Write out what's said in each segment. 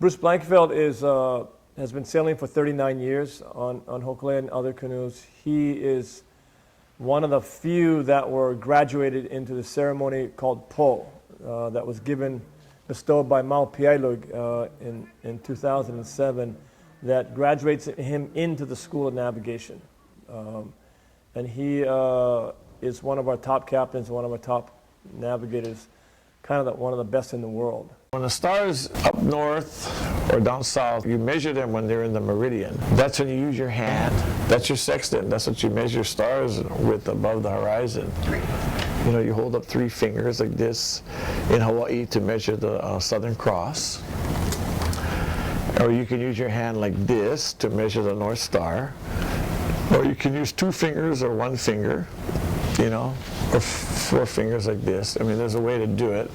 Bruce Blankenfeld has been sailing for 39 years on Hokulea and other canoes. He is one of the few that were graduated into the ceremony called Po, that was bestowed by Maopiailug in 2007, that graduates him into the School of Navigation. And he is one of our top captains, one of our top navigators, kind of one of the best in the world. When the stars up north or down south, you measure them when they're in the meridian. That's when you use your hand. That's your sextant. That's what you measure stars with above the horizon. You know, you hold up 3 fingers like this in Hawaii to measure the Southern Cross. Or you can use your hand like this to measure the North Star. Or you can use 2 fingers or 1 finger, you know, or 4 fingers like this. I mean, there's a way to do it.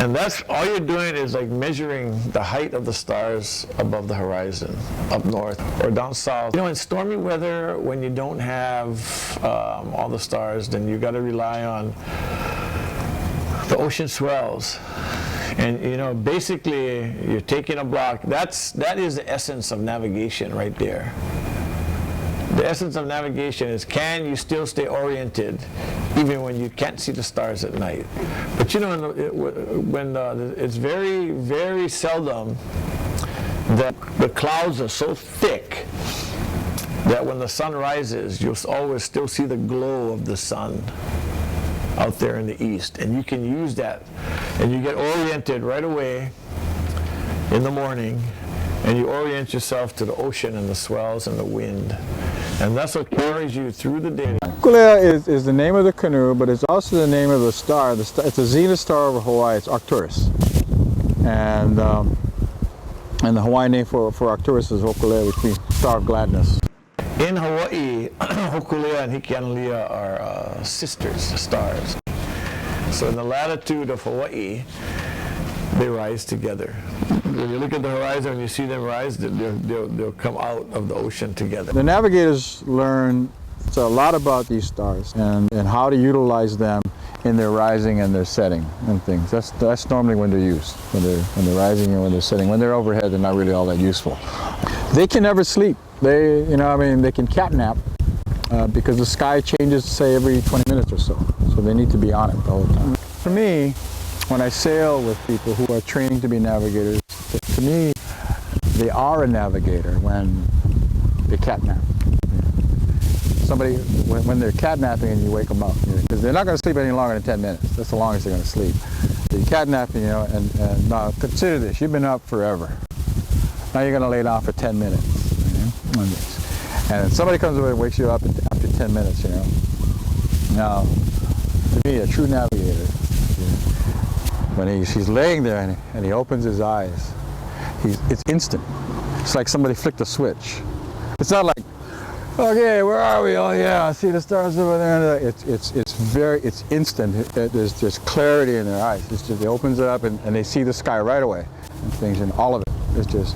And that's all you're doing is like measuring the height of the stars above the horizon, up north or down south. You know, in stormy weather, when you don't have all the stars, then you got to rely on the ocean swells. And you know, basically, you're taking a block. That is the essence of navigation right there. The essence of navigation is, can you still stay oriented even when you can't see the stars at night? But you know, it's very, very seldom that the clouds are so thick that when the sun rises, you'll always still see the glow of the sun out there in the east. And you can use that, and you get oriented right away in the morning, and you orient yourself to the ocean and the swells and the wind. And that's what carries you through the day. Hokulea is the name of the canoe, but it's also the name of the star. It's a zenith star over Hawaii. It's Arcturus. And the Hawaiian name for Arcturus is Hokulea, which means star of gladness. In Hawaii, Hokulea and Hikianalia are sisters, stars. So in the latitude of Hawaii, they rise together. When you look at the horizon and you see them rise, they'll come out of the ocean together. The navigators learn a lot about these stars and how to utilize them in their rising and their setting and things. That's normally when they're used, when they're rising and when they're setting. When they're overhead, they're not really all that useful. They can never sleep. They can catnap because the sky changes, say, every 20 minutes or so. So they need to be on it all the time. For me, when I sail with people who are training to be navigators, to me, they are a navigator when they catnap. Somebody, when they're catnapping and you wake them up, because they're not going to sleep any longer than 10 minutes. That's the longest they're going to sleep. So you catnap, you know, and now consider this: you've been up forever. Now you're going to lay down for 10 minutes. You know? And somebody comes over and wakes you up after 10 minutes, you know. Now, to me, a true navigator, when he's laying there and he opens his eyes, it's instant. It's like somebody flicked a switch. It's not like, okay, where are we? Oh yeah, I see the stars over there. It's instant. There's clarity in their eyes. It's just, it opens it up and they see the sky right away and things, and all of it is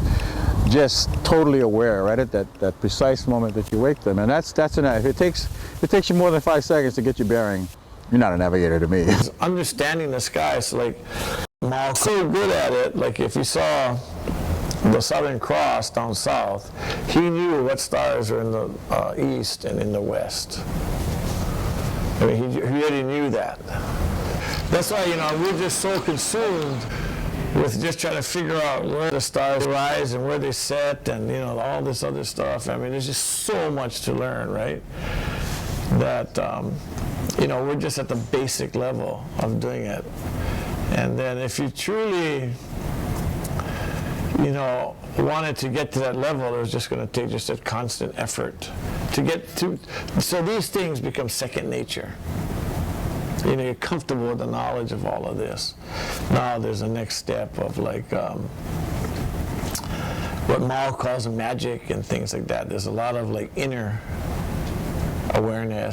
just totally aware right at that precise moment that you wake them. And that's enough. If it takes you more than 5 seconds to get your bearing, you're not a navigator to me. It's understanding the skies, like Mal's so good at it. Like if you saw the Southern Cross down south, he knew what stars are in the east and in the west. I mean, he really knew that. That's why, you know, we're just so consumed with just trying to figure out where the stars rise and where they set, and you know, all this other stuff. I mean, there's just so much to learn, right? That you know, we're just at the basic level of doing it. And then if you truly, you know, wanted to get to that level, it was just going to take just a constant effort to get to. So these things become second nature. You know, you're comfortable with the knowledge of all of this. Now there's a next step of like what Mao calls magic and things like that. There's a lot of like inner awareness